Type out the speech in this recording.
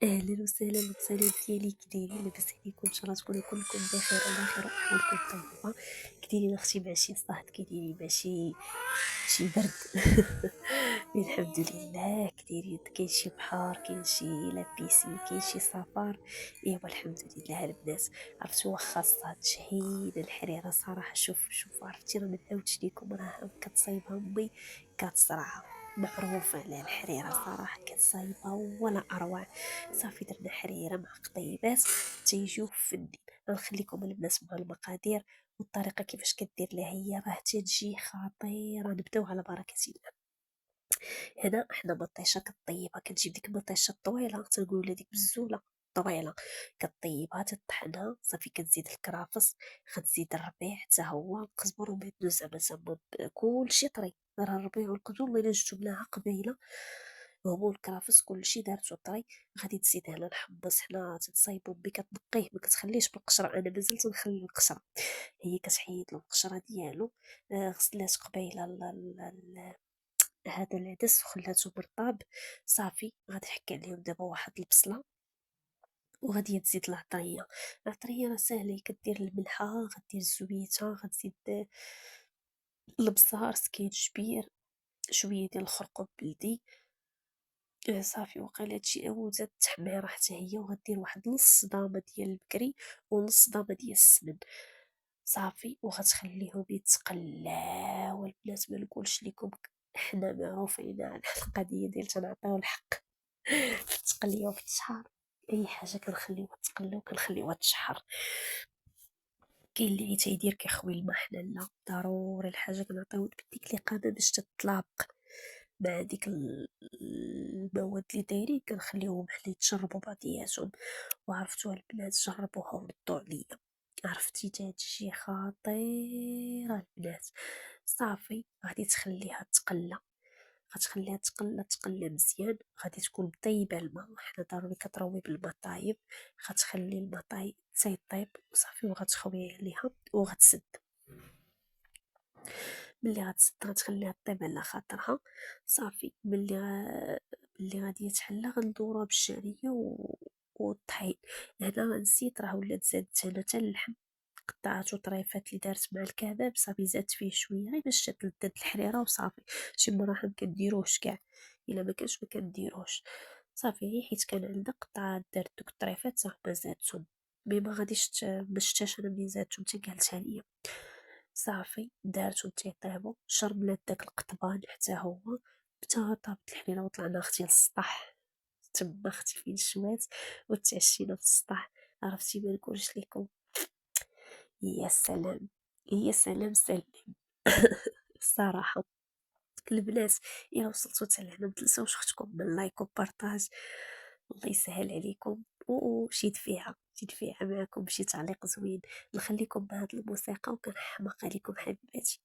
أهلا وسهلا الغسالات ديالي كي دايرين لاباس عليكم؟ إن شاء الله تكونوا كلكم بخير وعلى خير وأحوالكم طيبة. كي دايرين اختي مع شي صهد؟ كي دايرين مع شي برد؟ الحمد لله. كي دايرين؟ كاين شي بحر، كاين شي لابيسين، كاين شي سفر؟ ايوا الحمد لله البنات. عرفتوا واخا الصهد شهيد الحريرة صراحة. شوف عرفتي راه منعاودش ليكم، راه كتصايبها امي كتصرعها، معروفة على الحريرة صراحة كتصايبها ولا أروع. صافي درنا حريرة مع قطيبات تيجيو فنين. غنخليكم البنات مع المقادير والطريقة كيفاش كدير لها هي، راه تجي خطيرة. نبداو على بركة الله. هنا حنا مطيشة كطيبها، كتجيب ديك المطيشة الطويلة تنقولوا لها ديك بزولة طويلة، كطيبها تطحنها صافي. كتزيد الكرافس، غتزيد الربيع حتى هو القزبر ومعدنوس، زعما كلشي طري. راه الربيع والقزبر ملي جبتو بناها قبيله، هما الكرافس كلشي دارتو طري. غادي تزيد هنا الحمص، حنا تنصايبو بي كتنقيه ما كتخليش بالقشره، انا مازلت نخلي القشره. هي كتحيد له القشره ديالو. غسلات قبيله هذا العدس وخلاتو مرطاب. صافي غادي نحكي عليهم دابا. واحد البصله وغادي تزيد العطريه. العطريه راه ساهله، كدير الملحه، غدير الزويته، غتزيد البزار، سكينجبير، شويه ديال الخرقوم بلدي. صافي وقيلا هادشي وزاد التحميره حتى هي. وغدير واحد نص ضامه ديال البكري ونص ضامه ديال السمن. صافي وغتخليهم يتقلاو البنات. ما نقولش لكم حنا معروفين على القضيه ديال تنعطيو الحق في التقليه وفي التشحار. اي حاجه كنخليوها تقلى وكنخليوها تشحر. كاين اللي تيدير كيخوي الماء، حنا لا، ضروري الحاجه كنعطيو بديك الاقامه باش تتطابق مع ديك المواد اللي دايرين. كنخليوهم حتى يتشربوا بعضياتهم. وعرفتوا البنات جربوها وردوا عليا، عرفتي تجي خطيره البنات. صافي غادي تخليها تقلى، غتخليها تقلى مزيان. غادي تكون مطيبه الماء، حنا ضروري كتروي بالماء طايب. غتخلي الماء تيطيب وصافي وغتخوي عليها وغتسد. ملي غتسد غتخليها طيب على خاطرها. صافي ملي غادي يتحلى غندوروها بالشعريه والطحين. هنا نسيت، راه ولات زادت هنا حتى اللحم، قطعات وطريفات اللي دارت مع الكباب. صافي زادت فيه شويه غير باش تلذذ الحريره وصافي. شي مراحل كديروش كاع، الا ما كانش ما كنديروش. صافي غير حيت كان عندك قطعات دارت دوك الطريفات صافي ما زادتهم. مي ما غاديش ما شتاش انا ملي زادتهم حتى قالتها ليا. صافي دارتهم تيطيبوا، شربنا داك القطبان حتى هو. حتى طابت الحليله وطلعنا اختي للسطح. تما اختي فين الشوات وتعشينا في السطح. عرفتي ما نقولش لكم، يا سلام، يا سلام سلم. الصراحه البنات، الى وصلتوا حتى لهنا متنساوش اختكم من لايك وبارطاج. الله يسهل عليكم. وشي دفيعه معكم بشي تعليق زوين. نخليكم بهاد الموسيقى وكنحماق عليكم حبيباتي.